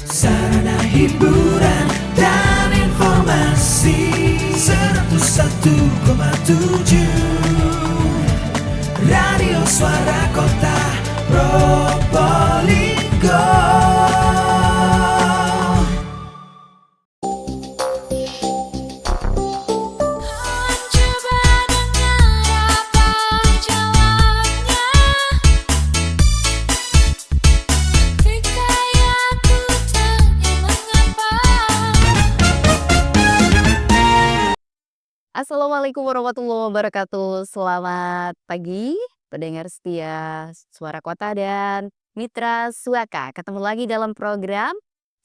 Sarana hiburan dan informasi 101,7 Radio Suara Kota Probolinggo. Assalamualaikum warahmatullahi wabarakatuh. Selamat pagi, pendengar setia Suara Kota dan Mitra Suaka. Ketemu lagi dalam program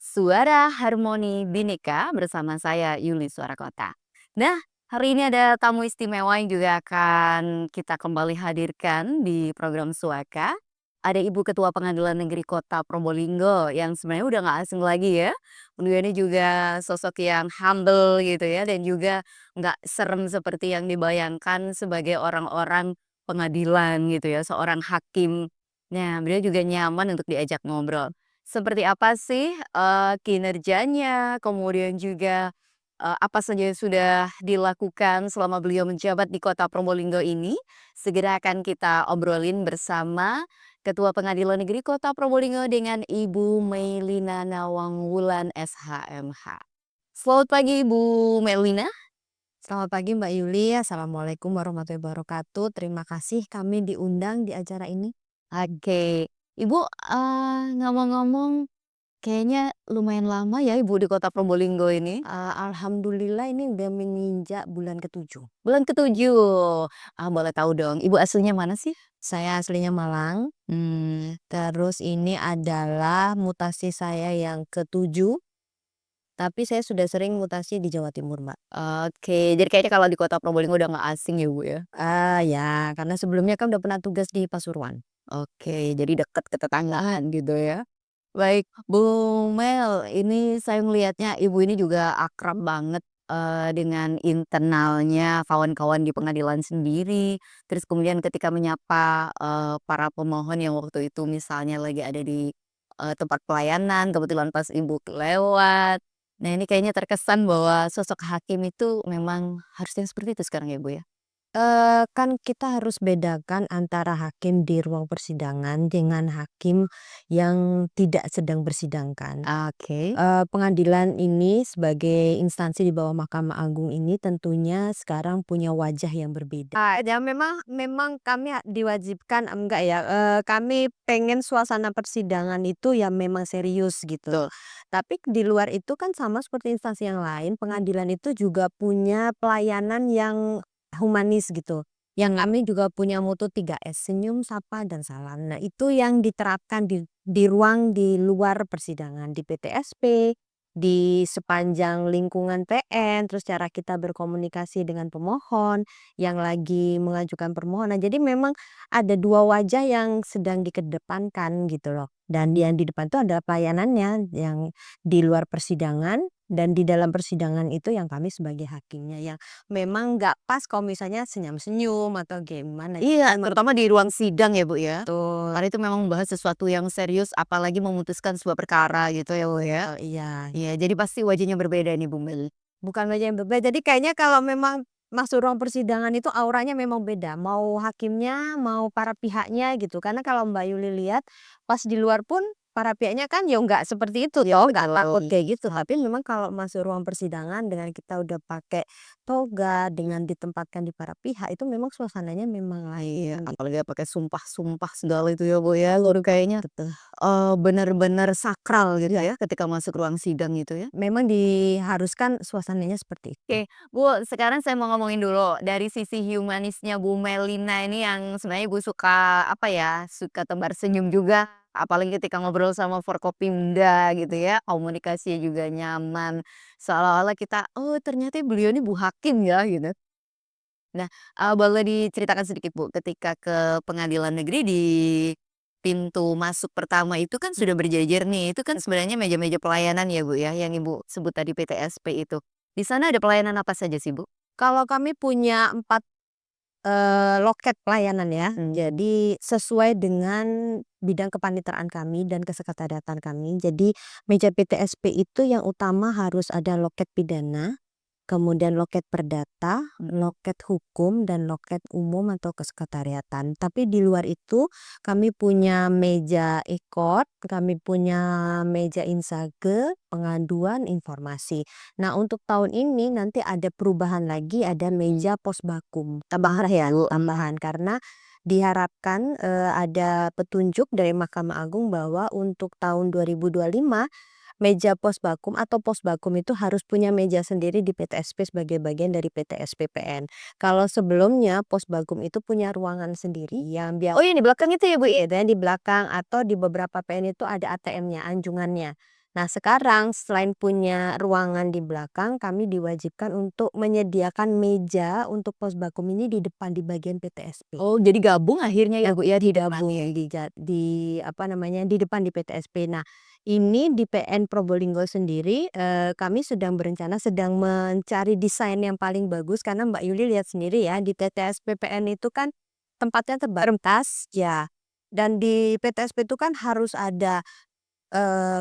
Suara Harmoni Bhinneka bersama saya Yuli Suara Kota. Nah, hari ini ada tamu istimewa yang juga akan kita kembali hadirkan di program Suaka. Ada Ibu Ketua Pengadilan Negeri Kota Probolinggo yang sebenarnya udah nggak asing lagi ya. Beliau ini juga sosok yang humble gitu ya, dan juga nggak serem seperti yang dibayangkan sebagai orang-orang pengadilan gitu ya, seorang hakim. Nah, beliau juga nyaman untuk diajak ngobrol. Seperti apa sih, kinerjanya, kemudian juga, apa saja yang sudah dilakukan selama beliau menjabat di Kota Probolinggo ini, segera akan kita obrolin bersama Ketua Pengadilan Negeri Kota Probolinggo dengan Ibu Meilina Nawangwulan SHMH. Selamat pagi Ibu Meilina. Selamat pagi Mbak Yuli, Assalamualaikum warahmatullahi wabarakatuh. Terima kasih kami diundang di acara ini. Oke. Ibu, ngomong-ngomong kayaknya lumayan lama ya Ibu di Kota Probolinggo ini? Alhamdulillah ini udah menginjak bulan ketujuh. Bulan ketujuh. Boleh tahu dong, Ibu aslinya mana sih? Saya aslinya Malang, terus ini adalah mutasi saya yang ketujuh, tapi saya sudah sering mutasi di Jawa Timur Mbak. Oke, jadi kayaknya kalau di Kota Probolinggo udah nggak asing ya Bu ya? Ya, karena sebelumnya kan udah pernah tugas di Pasuruan. Oke, jadi dekat ketetanggaan gitu ya. Baik, Bu Mel, ini saya ngelihatnya Ibu ini juga akrab banget, dengan internalnya kawan-kawan di pengadilan sendiri. Terus kemudian ketika menyapa, para pemohon yang waktu itu misalnya lagi ada di, tempat pelayanan, kebetulan pas Ibu lewat. Nah, ini kayaknya terkesan bahwa sosok hakim itu memang harusnya seperti itu sekarang ya, Bu, ya? Kan kita harus bedakan antara hakim di ruang persidangan dengan hakim yang tidak sedang bersidangkan. Oke. Pengadilan ini sebagai instansi di bawah Mahkamah Agung ini tentunya sekarang punya wajah yang berbeda. Ya memang memang kami diwajibkan enggak ya, kami pengen suasana persidangan itu ya memang serius gitu. Betul. Tapi di luar itu kan sama seperti instansi yang lain, pengadilan itu juga punya pelayanan yang humanis gitu. Yang kami juga punya moto 3S, senyum, sapa, dan salam. Nah, itu yang diterapkan di ruang di luar persidangan, di PTSP, di sepanjang lingkungan PN, terus cara kita berkomunikasi dengan pemohon yang lagi mengajukan permohonan. Jadi memang ada dua wajah yang sedang dikedepankan gitu loh. Dan yang di depan itu adalah pelayanannya yang di luar persidangan dan di dalam persidangan itu yang kami sebagai hakimnya yang memang nggak pas kalau misalnya senyum-senyum atau gimana. Iya, terutama di ruang sidang ya, Bu, ya? Betul. Karena itu memang membahas sesuatu yang serius, apalagi memutuskan sebuah perkara gitu ya, Bu, ya? Iya. Iya, jadi pasti wajahnya berbeda nih, Bu Mel. Bukan wajah yang berbeda. Jadi kayaknya kalau memang masuk ruang persidangan itu auranya memang beda. Mau hakimnya, mau para pihaknya gitu. Karena kalau Mbak Yuli lihat pas di luar pun para pihaknya kan ya nggak seperti itu Ya toh, nggak takut betul. kayak gitu. Tapi memang kalau masuk ruang persidangan dengan kita udah pakai toga, dengan ditempatkan di para pihak itu memang suasananya memang Iya, lain gitu. apalagi pakai sumpah-sumpah segala itu ya, Bu, ya? Waduh kayaknya, Betul. bener-bener sakral gitu ya ketika masuk ruang sidang gitu ya? Memang diharuskan suasananya seperti itu. Oke, Bu, sekarang saya mau ngomongin dulu dari sisi humanisnya Bu Melina ini yang sebenarnya Ibu suka, apa ya, suka tebar senyum juga, apalagi ketika ngobrol sama Forkopimda gitu ya, komunikasinya juga nyaman, seolah-olah kita, "Oh ternyata beliau ini Bu Hakim ya," gitu. Nah, boleh diceritakan sedikit Bu, ketika ke pengadilan negeri di pintu masuk pertama itu kan sudah berjejer nih, itu kan sebenarnya meja-meja pelayanan ya Bu ya, yang Ibu sebut tadi PTSP itu. Di sana ada pelayanan apa saja sih Bu? Kalau kami punya 4 loket pelayanan ya. Hmm. Jadi sesuai dengan bidang kepaniteraan kami dan kesekretariatan kami. Jadi meja PTSP itu yang utama harus ada loket pidana, kemudian loket perdata, loket hukum, dan loket umum atau kesekretariatan. Tapi di luar itu kami punya meja e-court, kami punya meja insage, pengaduan, informasi. Nah, untuk tahun ini nanti ada perubahan lagi, ada meja posbakum. Tambahan ya, tambahan karena diharapkan ada petunjuk dari Mahkamah Agung bahwa untuk tahun 2025 meja posbakum atau posbakum itu harus punya meja sendiri di PTSP sebagai bagian dari PTSP-PN. Kalau sebelumnya posbakum itu punya ruangan sendiri yang Oh iya, di belakang itu ya Bu ya? dan di belakang atau di beberapa PN itu ada ATM-nya, anjungannya. Nah, sekarang selain punya ruangan di belakang, kami diwajibkan untuk menyediakan meja untuk posbakum ini di depan di bagian PTSP. Oh, jadi gabung akhirnya ya Bu ya di Digabung depannya? di apa namanya, di depan di PTSP. Nah, ini di PN Probolinggo sendiri, kami sedang berencana, sedang mencari desain yang paling bagus karena Mbak Yuli lihat sendiri ya di PTSP PN itu kan tempatnya terbatas ya, dan di PTSP itu kan harus ada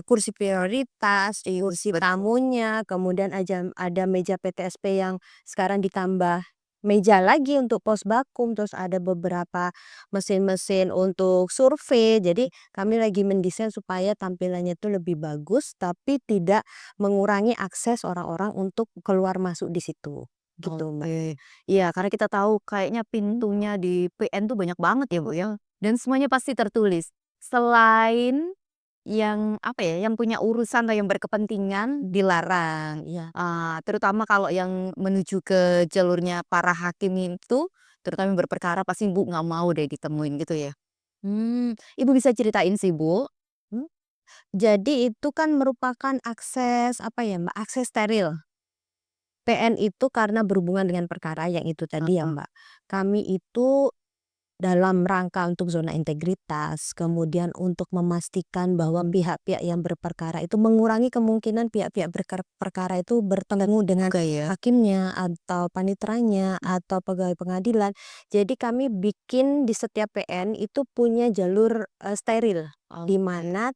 kursi prioritas, kursi tamunya, kemudian ada meja PTSP yang sekarang ditambah meja lagi untuk posbakum, terus ada beberapa mesin-mesin untuk survei. Jadi kami lagi mendesain supaya tampilannya itu lebih bagus, tapi tidak mengurangi akses orang-orang untuk keluar masuk di situ, gitu Mbak. Oke. Iya, karena kita tahu kayaknya pintunya di PN tuh banyak banget ya Bu ya, dan semuanya pasti tertulis. Selain yang apa ya, yang punya urusan atau yang berkepentingan dilarang. Iya. Terutama kalau yang menuju ke jalurnya para hakim itu, terutama yang berperkara pasti Ibu nggak mau deh ditemuin gitu ya? Ibu bisa ceritain sih Bu? Hmm. Jadi itu kan merupakan akses apa ya Mbak, akses steril. PN itu karena berhubungan dengan perkara yang itu tadi ya Mbak, kami itu dalam rangka untuk zona integritas, kemudian untuk memastikan bahwa pihak-pihak yang berperkara itu mengurangi kemungkinan pihak-pihak perkara itu bertemu dengan Oke ya. hakimnya atau paniteranya atau pegawai pengadilan. Jadi kami bikin di setiap PN itu punya jalur steril, di mana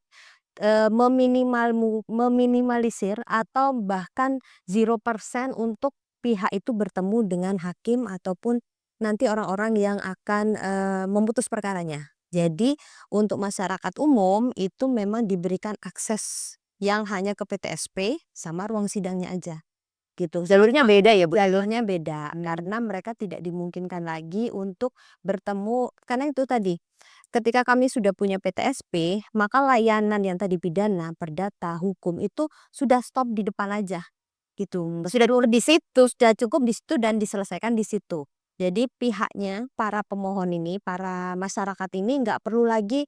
meminimalisir atau bahkan 0% untuk pihak itu bertemu dengan hakim ataupun nanti orang-orang yang akan memutus perkaranya. Jadi untuk masyarakat umum itu memang diberikan akses yang hanya ke PTSP sama ruang sidangnya aja, gitu. Jalurnya beda ya Bu? Jalurnya beda karena mereka tidak dimungkinkan lagi untuk bertemu karena itu tadi, ketika kami sudah punya PTSP, maka layanan yang tadi pidana, perdata, hukum itu sudah stop di depan aja, gitu. Sudah Di situ, sudah cukup di situ dan diselesaikan di situ. Jadi pihaknya, para pemohon ini, para masyarakat ini nggak perlu lagi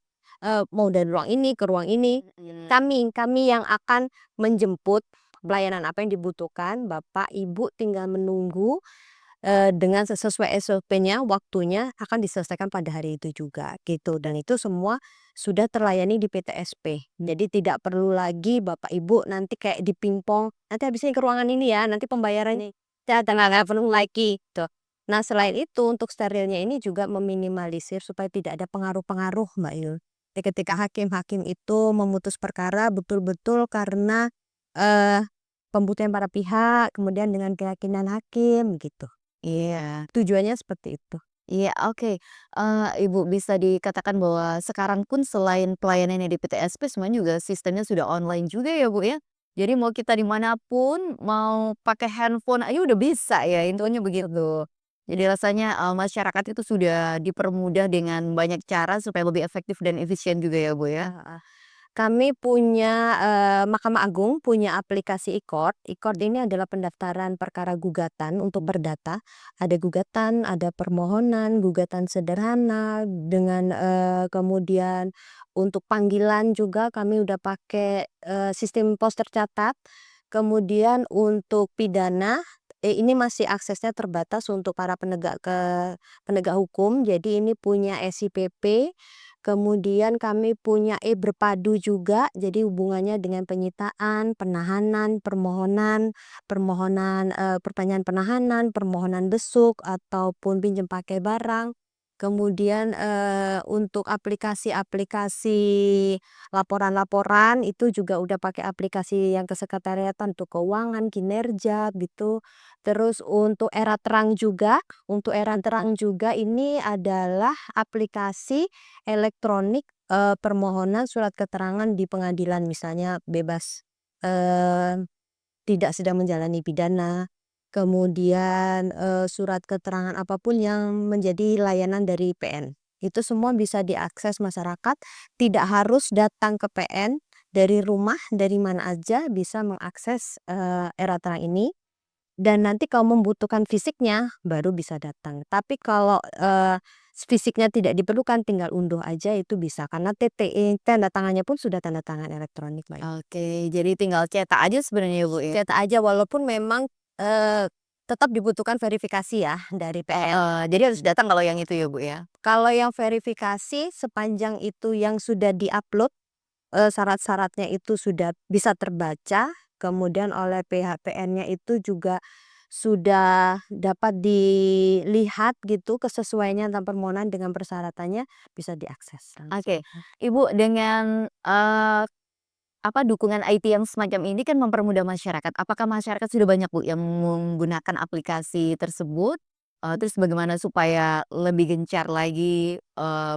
mau dari ruang ini ke ruang ini. Kami yang akan menjemput pelayanan apa yang dibutuhkan, Bapak, Ibu tinggal menunggu dengan sesuai SOP-nya, waktunya akan diselesaikan pada hari itu juga, gitu. Dan itu semua sudah terlayani di PTSP. Jadi tidak perlu lagi Bapak Ibu nanti kayak dipingpong, "Nanti habis ini ke ruangan ini ya, nanti pembayarannya." Nggak perlu lagi, tuh. Nah, selain itu untuk sterilnya ini juga meminimalisir supaya tidak ada pengaruh-pengaruh, Mbak Yul. Jadi ketika hakim-hakim itu memutus perkara betul-betul karena pembuktian para pihak, kemudian dengan keyakinan hakim, gitu. Iya. Tujuannya seperti itu. Iya, oke. Ibu bisa dikatakan bahwa sekarang pun selain pelayanannya di PTSP semuanya juga sistemnya sudah online juga ya Bu ya? Jadi mau kita dimanapun mau pakai handphone aja udah bisa ya, intinya begitu. Jadi rasanya, masyarakat itu sudah dipermudah dengan banyak cara supaya lebih efektif dan efisien juga ya Bu ya? Heeh. Kami punya, Mahkamah Agung punya aplikasi e-court. E-court ini adalah pendaftaran perkara gugatan untuk perdata. Ada gugatan, ada permohonan, gugatan sederhana, dengan, kemudian untuk panggilan juga kami udah pakai, sistem pos tercatat. Kemudian untuk pidana, ini masih aksesnya terbatas untuk para penegak hukum. Jadi ini punya SIPP, Kemudian kami punya berpadu juga, jadi hubungannya dengan penyitaan, penahanan, pertanyaan penahanan, permohonan besuk ataupun pinjam pakai barang. Kemudian, untuk aplikasi-aplikasi laporan-laporan itu juga udah pakai aplikasi yang kesekretariatan untuk keuangan, kinerja gitu. Terus untuk era terang juga ini adalah aplikasi elektronik, permohonan surat keterangan di pengadilan misalnya bebas, tidak sedang menjalani pidana, kemudian, surat keterangan apapun yang menjadi layanan dari PN. Itu semua bisa diakses masyarakat, tidak harus datang ke PN, dari rumah, dari mana aja bisa mengakses, Era Terang ini. Dan nanti kalau membutuhkan fisiknya, baru bisa datang. Tapi kalau, fisiknya tidak diperlukan, tinggal unduh aja itu bisa, karena TTE, tanda tangannya pun sudah tanda tangan elektronik, Mbak. Oke, jadi tinggal cetak aja sebenarnya ya, Bu, ya? Cetak aja walaupun memang, tetap dibutuhkan verifikasi ya dari PN. Jadi harus datang kalau yang itu ya, Bu, ya? Kalau yang verifikasi sepanjang itu yang sudah di-upload, syarat-syaratnya itu sudah bisa terbaca, kemudian oleh pihak PN-nya itu juga sudah dapat dilihat gitu kesesuaiannya antara permohonan dengan persyaratannya, bisa diakses Oke, langsung. Ibu dengan, dukungan IT yang semacam ini kan mempermudah masyarakat. Apakah masyarakat sudah banyak, Bu, yang menggunakan aplikasi tersebut? Terus bagaimana supaya lebih gencar lagi,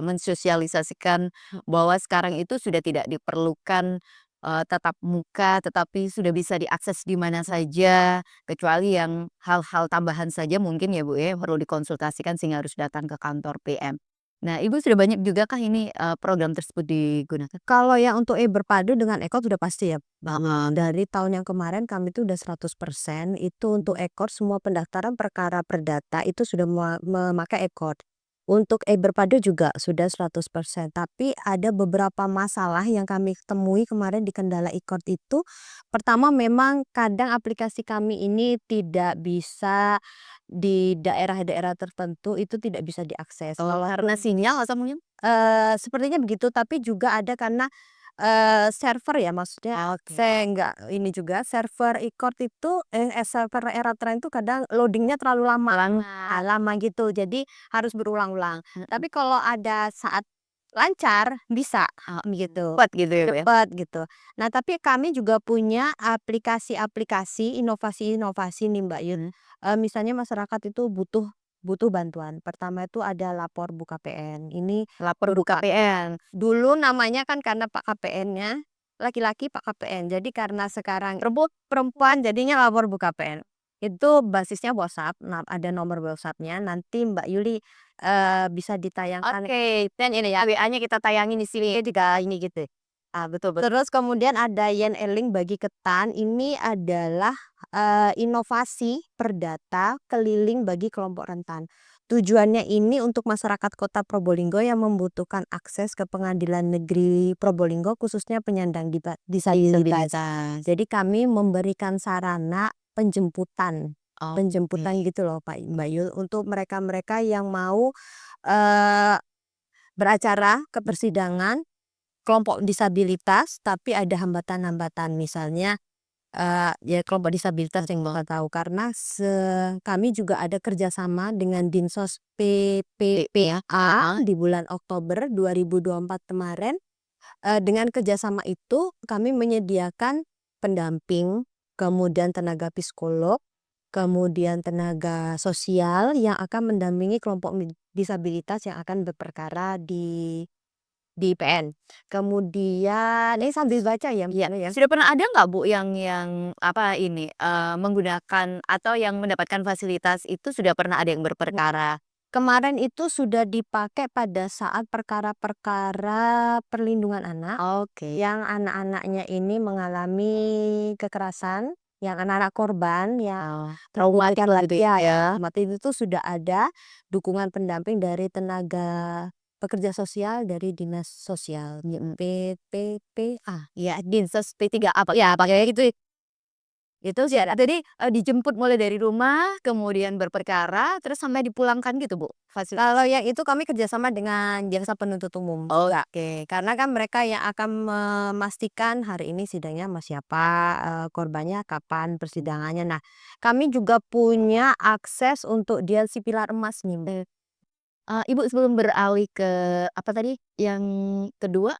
mensosialisasikan bahwa sekarang itu sudah tidak diperlukan, tatap muka, tetapi sudah bisa diakses di mana saja, kecuali yang hal-hal tambahan saja mungkin ya, Bu, ya, perlu dikonsultasikan sehingga harus datang ke kantor PM. Nah, Ibu sudah banyak juga kah ini, program tersebut digunakan? Kalau yang untuk berpadu dengan ekor sudah pasti ya, Heeh. dari tahun yang kemarin kami itu udah 100% itu untuk ekor semua pendaftaran perkara perdata itu sudah memakai ekor. Untuk berpadu juga sudah 100%, tapi ada beberapa masalah yang kami temui kemarin di kendala ekor itu. Pertama memang kadang aplikasi kami ini tidak bisa di daerah-daerah tertentu itu tidak bisa diakses. Oh, karena sinyal atau mungkin? Sepertinya begitu, tapi juga ada karena, server ya maksudnya Oke. saya nggak ini juga, server e-court itu, server Era-Trend itu kadang loading-nya terlalu lama. Lama. Lama gitu, jadi harus berulang-ulang. Mhm. Tapi kalau ada saat lancar, bisa Oh, gitu, cepet gitu ya, Bu, ya? cepet gitu. Nah, tapi kami juga punya aplikasi-aplikasi, inovasi-inovasi nih, Mbak Yun. Mhm. Misalnya masyarakat itu butuh butuh bantuan. Pertama itu ada lapor buka PN, ini Lapor berupa BUKPN. dulu namanya kan karena Pak KPN-nya laki-laki Pak KPN, jadi karena sekarang perempuan jadinya lapor buka PN. Itu basisnya WhatsApp, nah ada nomor WhatsApp-nya, nanti Mbak Yuli, bisa ditayangkan. Oke, dan ini ya, WA-nya kita tayangin di sini. Juga ini gitu. Betul betul. Terus kemudian ada Yen Eling Bagi Ketan, ini adalah, inovasi perdata keliling bagi kelompok rentan. Tujuannya ini untuk masyarakat Kota Probolinggo yang membutuhkan akses ke Pengadilan Negeri Probolinggo khususnya penyandang disabilitas. Disabilitas. Jadi kami memberikan sarana penjemputan, Oke. gitu loh Mbak Yul, untuk mereka-mereka yang mau, eee, beracara ke persidangan kelompok disabilitas, tapi ada hambatan-hambatan misalnya, ya kelompok disabilitas yang Bapak tahu karena kami juga ada kerjasama dengan Dinsos PP ya? PPPA Heeh. di bulan Oktober 2024 kemarin, dengan kerjasama itu kami menyediakan pendamping, kemudian tenaga psikolog, kemudian tenaga sosial yang akan mendampingi kelompok disabilitas yang akan berperkara di PN. Kemudian ini sambil baca ya, Iya. Mbak, ya. Sudah pernah ada nggak, Bu, yang menggunakan atau yang mendapatkan fasilitas itu sudah pernah ada yang berperkara? Kemarin itu sudah dipakai pada saat perkara-perkara perlindungan anak, Oke. yang anak-anaknya ini mengalami kekerasan, yang anak-anak korban yang Oh, traumatik gitu ya, ya? mati itu sudah ada dukungan pendamping dari tenaga pekerja sosial dari dinas sosial, Mhm. PPPA. Iya, Dinsos P3A, Pak, ya pakainya gitu ya? Itu sih jadi, dijemput mulai dari rumah, kemudian berperkara, terus sampai dipulangkan gitu, Bu, Kalau fasilitas? yang itu kami kerjasama dengan jaksa penuntut umum juga. Oke. Karena kan mereka yang akan memastikan hari ini sidangnya sama siapa, korbannya kapan persidangannya. Nah, kami juga punya akses untuk Dian si Pilar Emas nih, Mbak. Ibu sebelum beralih ke apa tadi yang kedua?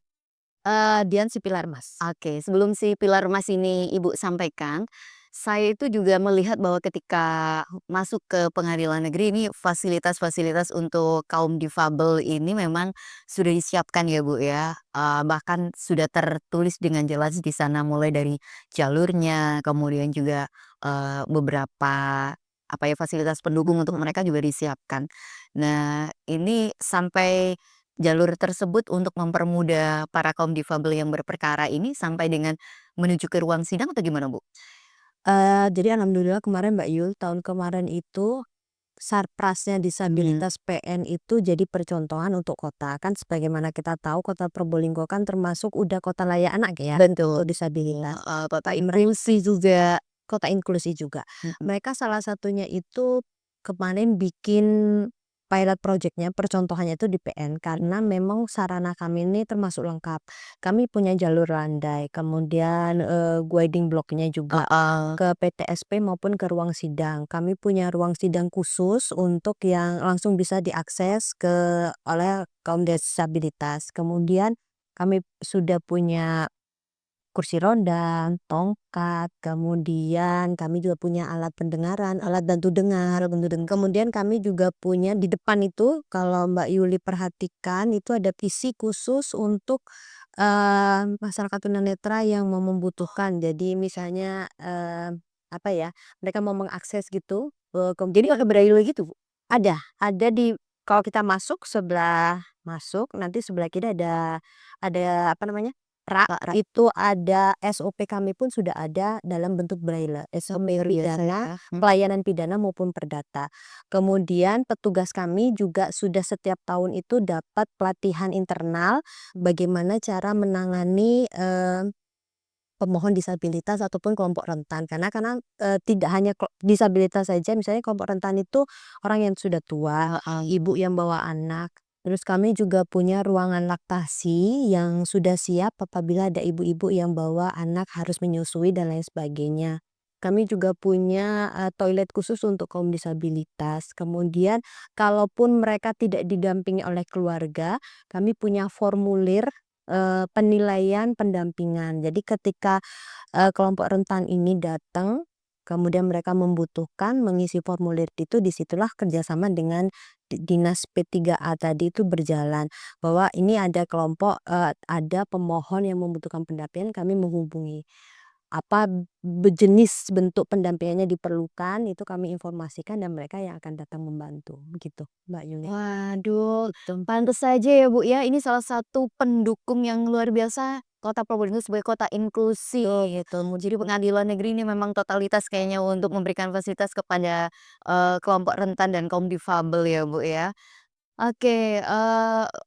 Dian si Pilar Emas. Oke, sebelum si pilar emas ini Ibu sampaikan, saya itu juga melihat bahwa ketika masuk ke pengadilan negeri ini fasilitas-fasilitas untuk kaum difabel ini memang sudah disiapkan ya Bu ya. Bahkan sudah tertulis dengan jelas di sana mulai dari jalurnya, kemudian juga beberapa apa ya fasilitas pendukung untuk mereka juga disiapkan. Nah, ini sampai jalur tersebut untuk mempermudah para kaum difabel yang berperkara ini sampai dengan menuju ke ruang sidang atau gimana, Bu? Jadi alhamdulillah kemarin Mbak Yul, tahun kemarin itu Sarprasnya disabilitas PN itu jadi percontohan untuk kota. Kan sebagaimana kita tahu kota Probolinggo kan termasuk udah kota layak anak ya untuk Betul. disabilitas. Kota inklusi juga. Kota inklusi juga. Mhm. Mereka salah satunya itu kemarin bikin pilot project-nya, percontohannya itu di PN karena memang sarana kami ini termasuk lengkap. Kami punya jalur landai, kemudian guiding block-nya juga Heeh. ke PTSP maupun ke ruang sidang. Kami punya ruang sidang khusus untuk yang langsung bisa diakses oleh kaum disabilitas. Kemudian kami sudah punya kursi roda, tongkat, kemudian kami juga punya alat pendengaran, alat bantu dengar. Kemudian kami juga punya di depan itu kalau Mbak Yuli perhatikan itu ada PC khusus untuk, masyarakat tunanetra yang membutuhkan. Jadi misalnya, apa ya, mereka mau mengakses gitu, Jadi pakai braille gitu, Bu? ada kalau kita masuk sebelah masuk nanti sebelah kiri ada apa namanya, rak Rak itu ada SOP kami pun sudah ada dalam bentuk braille, SOP luar biasa pidana, ya. pelayanan pidana maupun perdata. Kemudian petugas kami juga sudah setiap tahun itu dapat pelatihan internal bagaimana cara menangani, pemohon disabilitas ataupun kelompok rentan karena, tidak hanya disabilitas saja misalnya kelompok rentan itu orang yang sudah tua, Heeh. ibu yang bawa anak, terus kami juga punya ruangan laktasi yang sudah siap apabila ada ibu-ibu yang bawa anak harus menyusui dan lain sebagainya. Kami juga punya, toilet khusus untuk kaum disabilitas. Kemudian kalaupun mereka tidak didampingi oleh keluarga, kami punya formulir penilaian pendampingan. Jadi ketika, kelompok rentan ini datang, kemudian mereka membutuhkan mengisi formulir itu, disitulah kerjasama dengan dinas P3A tadi itu berjalan. Bahwa ini ada kelompok, ada pemohon yang membutuhkan pendampingan, kami menghubungi. Apa jenis bentuk pendampingannya diperlukan, itu kami informasikan dan mereka yang akan datang membantu, begitu Mbak Yuli. Waduh, pantes saja ya, Bu, ya, ini salah satu pendukung yang luar biasa Kota Probolinggo sebagai kota inklusi gitu. Jadi pengadilan negeri ini memang totalitas kayaknya untuk memberikan fasilitas kepada, kelompok rentan dan kaum difabel ya, Bu, ya. Oke,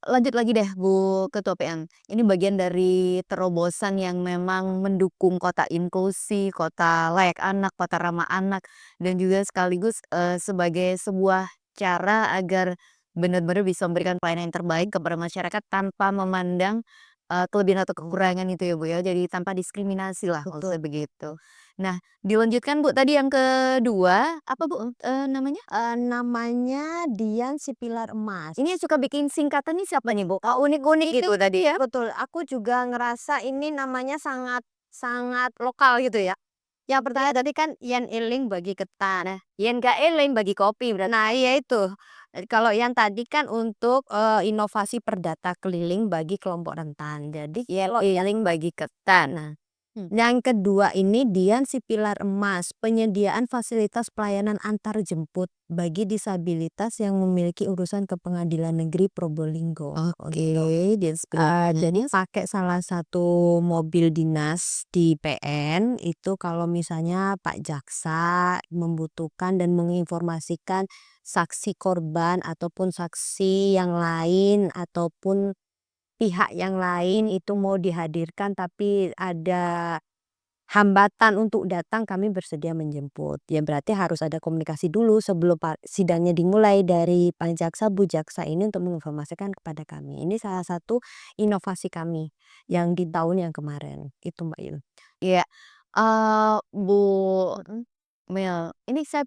lanjut lagi deh Bu Ketua PN. Ini bagian dari terobosan yang memang mendukung kota inklusi, kota layak anak, kota ramah anak, dan juga sekaligus, sebagai sebuah cara agar benar-benar bisa memberikan pelayanan yang terbaik kepada masyarakat tanpa memandang, kelebihan atau kekurangan itu ya Bu ya, jadi tanpa diskriminasi lah kalau Betul. saya begitu. Nah, dilanjutkan Bu tadi yang kedua, apa Bu, namanya? Namanya Dian si Pilar Emas. Ini yang suka bikin singkatan nih siapa nih, Bu? Unik-unik Itu gitu tadi ya? betul, aku juga ngerasa ini namanya sangat sangat lokal gitu ya. Yang pertama tadi kan yen eling bagi ketan. Nah, Yen gak eling bagi kopi berarti. nah iya itu. Kalau yang tadi kan untuk, inovasi perdata keliling bagi kelompok rentan. Jadi Yen kalau eling bagi ketan. nah, Hmm. yang kedua ini Dian si Pilar Emas, penyediaan fasilitas pelayanan antar jemput bagi disabilitas yang memiliki urusan ke Pengadilan Negeri Probolinggo, Oke, gitu. dan Jadi pakai salah satu mobil dinas di PN, itu kalau misalnya Pak Jaksa membutuhkan dan menginformasikan saksi korban ataupun saksi yang lain ataupun pihak yang lain itu mau dihadirkan tapi ada hambatan untuk datang kami bersedia menjemput. Ya berarti harus ada komunikasi dulu sebelum sidangnya dimulai dari Jaksa Bu Jaksa ini untuk menginformasikan kepada kami. Ini salah satu inovasi kami yang di tahun yang kemarin, itu Mbak Yul. Iya, Bu Mhm. Mel, ini saya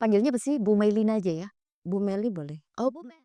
panggilnya apa sih? Bu Melina aja ya? Bu Meli boleh? Oh, Bu Mel.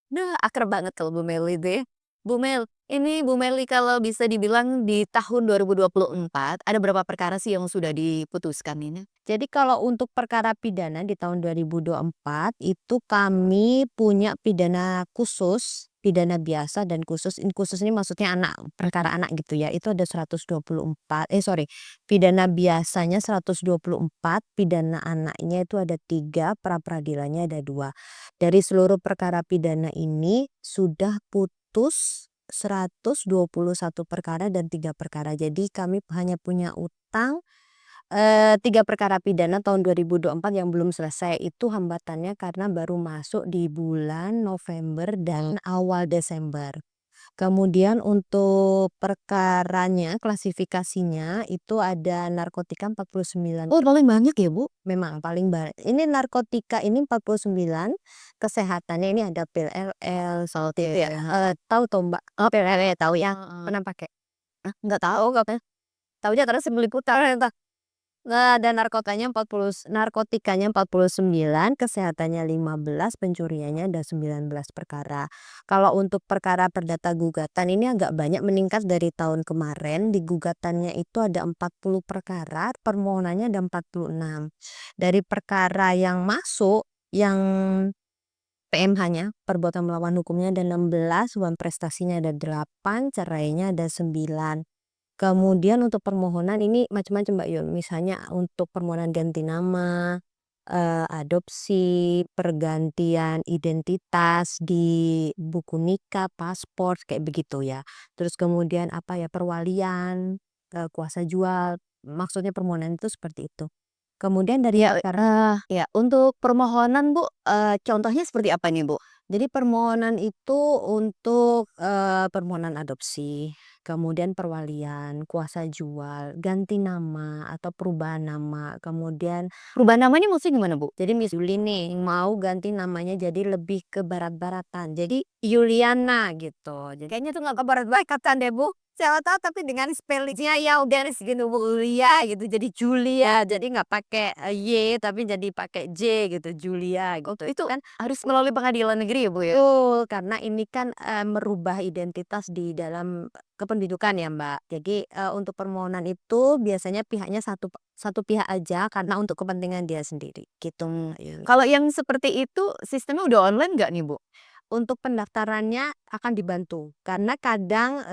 Nah, akrab banget kalau Bu Meli itu ya. Bu Mel, ini Bu Meli kalau bisa dibilang di tahun 2024 ada berapa perkara sih yang sudah diputuskan ini? Jadi kalau untuk perkara pidana di tahun 2024 itu kami punya pidana khusus, pidana biasa dan khusus. Ini khusus ini maksudnya anak, perkara anak gitu ya. Itu ada 124, sorry, pidana biasanya 124, pidana anaknya itu ada 3, pra peradilannya ada 2. Dari seluruh perkara pidana ini sudah putus 121 perkara dan 3 perkara. Jadi kami hanya punya utang 3 perkara pidana tahun 2024 yang belum selesai. Itu hambatannya karena baru masuk di bulan November dan awal Desember. Kemudian untuk perkaranya, klasifikasinya itu ada narkotika 49. Oh, paling banyak ya, Bu? Memang paling banyak. Ini narkotika ini 49, kesehatannya ini ada pil LL, Oke. itu ya, tahu toh Mbak? Oh, Pil LL tahu ya? heeh. Pernah pakai? Nggak tahu katanya. Taunya terus liputan entah. Ada narkotikanya 49, kesehatannya 15, pencuriannya ada 19 perkara. Kalau untuk perkara perdata gugatan ini agak banyak meningkat dari tahun kemarin. Di gugatannya itu ada 40 perkara, permohonannya ada 46. Dari perkara yang masuk, yang PMH-nya, perbuatan melawan hukumnya ada 16, uang prestasinya ada 8, cerainya ada 9. Kemudian untuk permohonan ini macam-macam Mbak Yul, misalnya untuk permohonan ganti nama, adopsi, pergantian identitas di buku nikah, paspor, kayak begitu ya. Terus kemudian apa ya, perwalian, kuasa jual, maksudnya permohonan itu seperti itu. Kemudian dari Ya, perkara ya, untuk permohonan, Bu, contohnya seperti apa nih, Bu? jadi permohonan itu untuk, permohonan adopsi, kemudian perwalian, kuasa jual, ganti nama atau perubahan nama, kemudian Perubahan namanya maksudnya gimana, Bu? jadi Miss Yuli nih mau ganti namanya jadi lebih ke barat-baratan, jadi Yuliana gitu. Kayaknya tuh nggak ke barat-baratan deh Bu. Siapa tahu tapi dengan spellingnya ya udah gitu Julia gitu jadi Julia, jadi nggak pakai Y tapi jadi pakai J gitu Julia gitu. Itu Kan harus melalui pengadilan negeri ya, Bu, ya? betul, karena ini kan, merubah identitas di dalam kependudukan ya, Mbak. Jadi, untuk permohonan itu biasanya pihaknya satu pihak aja karena untuk kepentingan dia sendiri, gitu, Mbak Yul. Kalau yang seperti itu sistemnya udah online nggak nih, Bu? Untuk pendaftarannya akan dibantu karena kadang,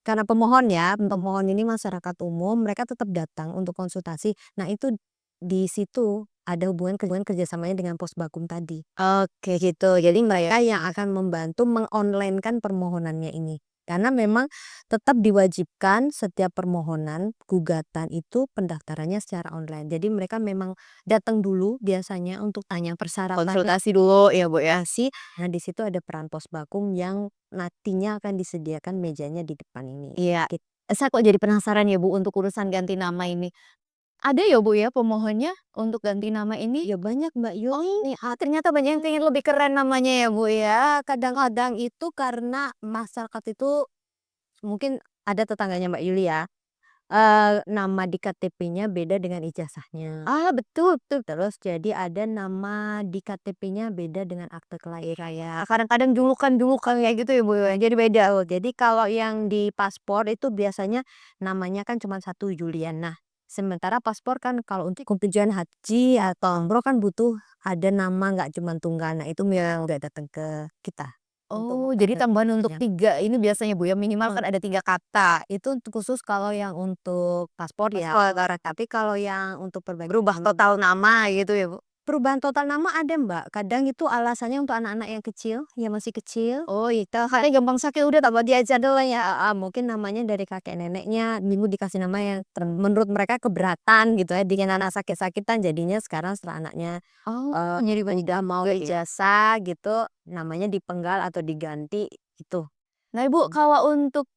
karena pemohon ini masyarakat umum, mereka tetap datang untuk konsultasi. Nah itu di situ ada hubungan kerjasamanya dengan Posbakum tadi. Oke, gitu. Jadi Mereka yang akan membantu mengonlinekan permohonannya ini. Karena memang tetap diwajibkan setiap permohonan gugatan itu pendaftarannya secara online. Jadi mereka memang datang dulu biasanya untuk tanya persyaratan konsultasi dulu ya, Bu, ya? sih. Nah di situ ada peran Posbakum yang nantinya akan disediakan mejanya di depan ini. Iya. Gitu. Saya kok jadi penasaran ya, Bu, untuk urusan ganti nama ini. Ada ya, Bu, ya, pemohonnya untuk ganti nama ini? Ya banyak Mbak Yul. Oh, Nih, ternyata banyak yang pengen lebih keren namanya ya, Bu, ya? kadang-kadang itu karena masyarakat itu mungkin ada tetangganya Mbak Yuli ya. Nama di KTP-nya beda dengan ijazahnya. Ah, betul betul. Terus jadi ada nama di KTP-nya beda dengan akte kelahiran. Kayak kadang-kadang julukan-julukan kayak gitu ya, Bu, ya? Jadi beda. Jadi kalau yang di paspor itu biasanya namanya kan cuma satu Julian. Nah, sementara paspor kan kalau untuk tujuan haji atau umroh kan butuh ada nama nggak cuma tunggal. Nah, itu yang nggak datang ke kita untuk Oh, jadi tambahan untuk 3 ini biasanya, Bu, ya? Minimal kan ada 3 kata. Itu untuk khusus kalau yang untuk paspor ya. Paspor. Tapi kalau yang untuk perbaikan Berubah total nama gitu ya, Bu? perubahan total nama ada Mbak. Kadang itu alasannya untuk anak-anak yang kecil, yang masih kecil. Oh, itu katanya gampang sakit, udah tambah dia aja dulu ya. Mungkin namanya dari kakek neneknya dulu dikasih nama yang menurut mereka keberatan gitu ya, dengan anak sakit-sakitan jadinya sekarang setelah anaknya Oh, jadi banyak udah mau juga ya? ijazah gitu, namanya dipenggal atau diganti gitu. Nah, Ibu, kalau untuk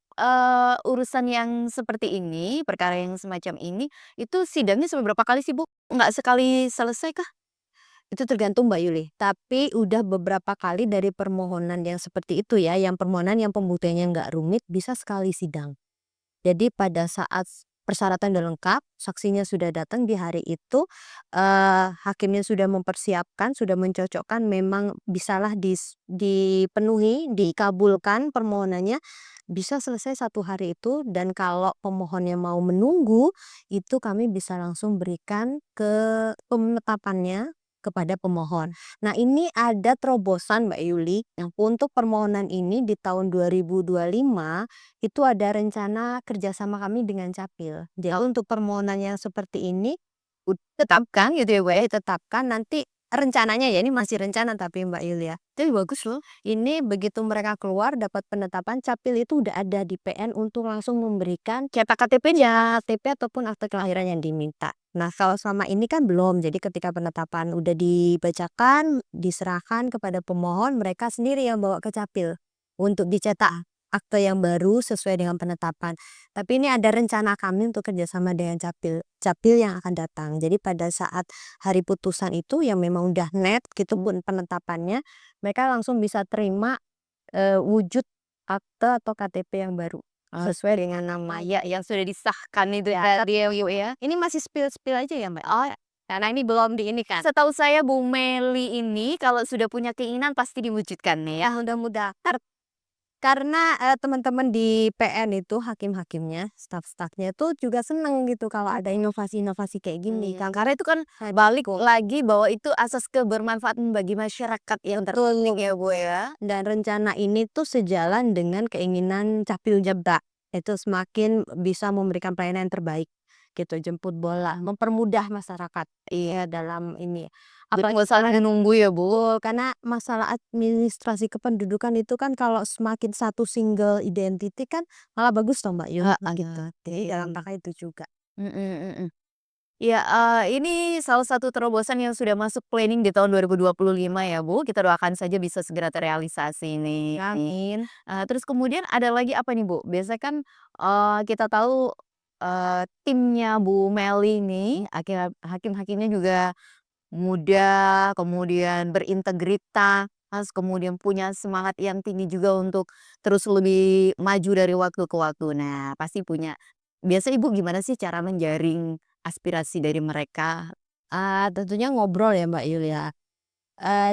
urusan yang seperti ini, perkara yang semacam ini, itu sidangnya sampai berapa kali sih, Bu? Nggak sekali selesai kah? Itu tergantung Mbak Yuli, tapi udah beberapa kali dari permohonan yang seperti itu ya, yang permohonan yang pembuktiannya nggak rumit bisa sekali sidang. Jadi pada saat persyaratan udah lengkap, saksinya sudah datang di hari itu, hakimnya sudah mempersiapkan, sudah mencocokkan memang bisalah dipenuhi, dikabulkan permohonannya, bisa selesai 1 hari itu dan kalau pemohonnya mau menunggu, itu kami bisa langsung berikan ke penetapannya kepada pemohon. Nah ini ada terobosan Mbak Yuli, yang untuk permohonan ini di tahun 2025 itu ada rencana kerjasama kami dengan Capil. Jadi untuk permohonan yang seperti ini Tetapkan gitu ya, Bu, ya? ditetapkan nanti rencananya ya, ini masih rencana tapi Mbak Yulia. Tapi bagus loh. Ini begitu mereka keluar dapat penetapan Capil itu udah ada di PN untuk langsung memberikan Cetak KTP-nya. KTP ataupun akte kelahiran yang diminta. Nah kalau selama ini kan belum, jadi ketika penetapan udah dibacakan, diserahkan kepada pemohon, mereka sendiri yang bawa ke Capil untuk dicetak akte yang baru sesuai dengan penetapan. Tapi ini ada rencana kami untuk kerjasama dengan Capil, Capil yang akan datang. Jadi pada saat hari putusan itu yang memang udah net, gitu pun penetapannya, mereka langsung bisa terima wujud akte atau KTP yang baru sesuai dengan nama. Ya, yang sudah disahkan itu Ya, tadi ya, Bu, ya? ini masih spill-spill aja ya Mbak? Oh, Karena ini belum di ini kan. setahu saya Bu Meli ini kalau sudah punya keinginan pasti diwujudkan nih ya. Ya mudah-mudahan. Karena teman-teman di PN itu hakim-hakimnya, staf-stafnya itu juga seneng gitu kalau ada inovasi-inovasi kayak gini. Karena itu kan Balik lagi bahwa itu asas kebermanfaatan bagi masyarakat yang terpenting ya, Bu, ya. dan rencana ini tuh sejalan dengan keinginan Capil Jabra. Itu semakin bisa memberikan pelayanan yang terbaik gitu, jemput bola, mempermudah masyarakat iya dalam ini. Nggak usah nunggu ya, Bu. Betul, karena masalah administrasi kependudukan itu kan kalau semakin satu single identity kan malah bagus toh Mbak Yul, gitu. Jadi dalam rangka itu juga. Mhm mhm. Ya, ini salah satu terobosan yang sudah masuk planning di tahun 2025 ya, Bu. Kita doakan saja bisa segera terrealisasi nih. Amin. Terus kemudian ada lagi apa nih, Bu? Biasanya kan, kita tahu, timnya Bu Meli ini, hakim-hakimnya juga muda, kemudian berintegritas, kemudian punya semangat yang tinggi juga untuk terus lebih maju dari waktu ke waktu. Nah, pasti punya biasa Ibu gimana sih cara menjaring aspirasi dari mereka? Tentunya ngobrol ya Mbak Yul ya.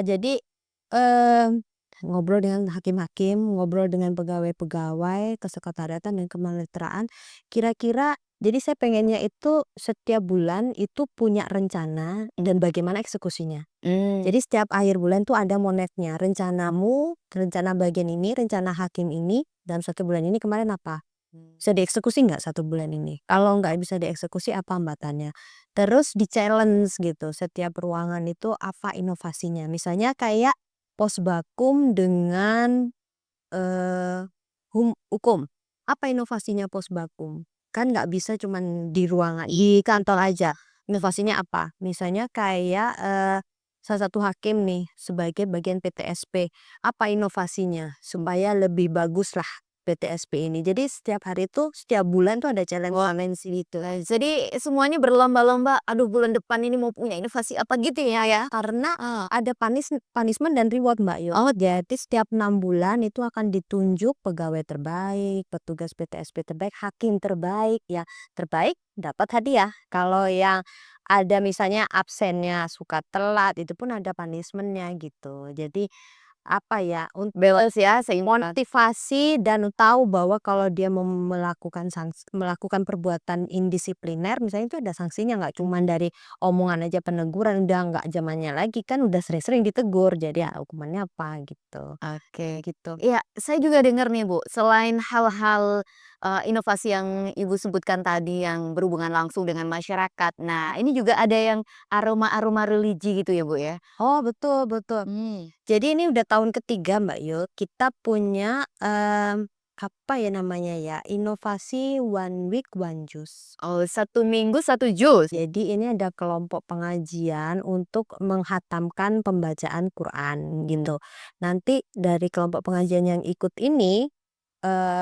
Jadi, mmm, ngobrol dengan hakim-hakim, ngobrol dengan pegawai-pegawai kesekretariatan dan kepanateraan, kira-kira jadi saya pengennya itu setiap bulan itu punya rencana dan bagaimana eksekusinya. Jadi setiap akhir bulan tuh ada monetnya, rencanamu, rencana bagian ini, rencana hakim ini, dalam 1 bulan ini kemarin apa? Bisa dieksekusi nggak 1 bulan ini? Kalau nggak bisa dieksekusi apa hambatannya? Terus di-challenge gitu, setiap ruangan itu apa inovasinya. Misalnya kayak posbakum dengan hukum. Apa inovasinya posbakum? Kan nggak bisa cuman di ruangan, di kantor aja. Inovasinya apa? Misalnya kayak salah satu hakim nih sebagai bagian PTSP. Apa inovasinya? Supaya lebih bagus lah PTSP ini. Jadi setiap hari itu, setiap bulan tuh ada challenge konvensi gitu. Jadi semuanya berlomba-lomba, aduh bulan depan ini mau punya inovasi apa gitu ya? Karena ada punishment dan reward Mbak Yo. Jadi setiap 6 bulan itu akan ditunjuk pegawai terbaik, petugas PTSP terbaik, hakim terbaik. Ya terbaik dapat hadiah. Kalau yang ada misalnya absennya suka telat itu pun ada punishment-nya gitu. Jadi apa ya, Balance ya, seimbang. motivasi dan tahu bahwa kalau dia melakukan perbuatan indisipliner misalnya itu ada sanksinya, nggak cuman dari omongan aja peneguran, udah nggak zamannya lagi kan udah sering-sering ditegur jadi ya hukumannya apa gitu. Oke. Gitu. Iya, saya juga dengar nih, Bu, selain hal-hal, inovasi yang Ibu sebutkan tadi yang berhubungan langsung dengan masyarakat. Nah, ini juga ada yang aroma-aroma religi gitu ya, Bu, ya? Oh betul betul. Jadi ini udah tahun ketiga Mbak Yul, kita punya apa ya namanya ya, inovasi One Week One Juice. Oh, 1 minggu 1 juz? Jadi ini ada kelompok pengajian untuk menghatamkan pembacaan Quran gitu. Nanti dari kelompok pengajian yang ikut ini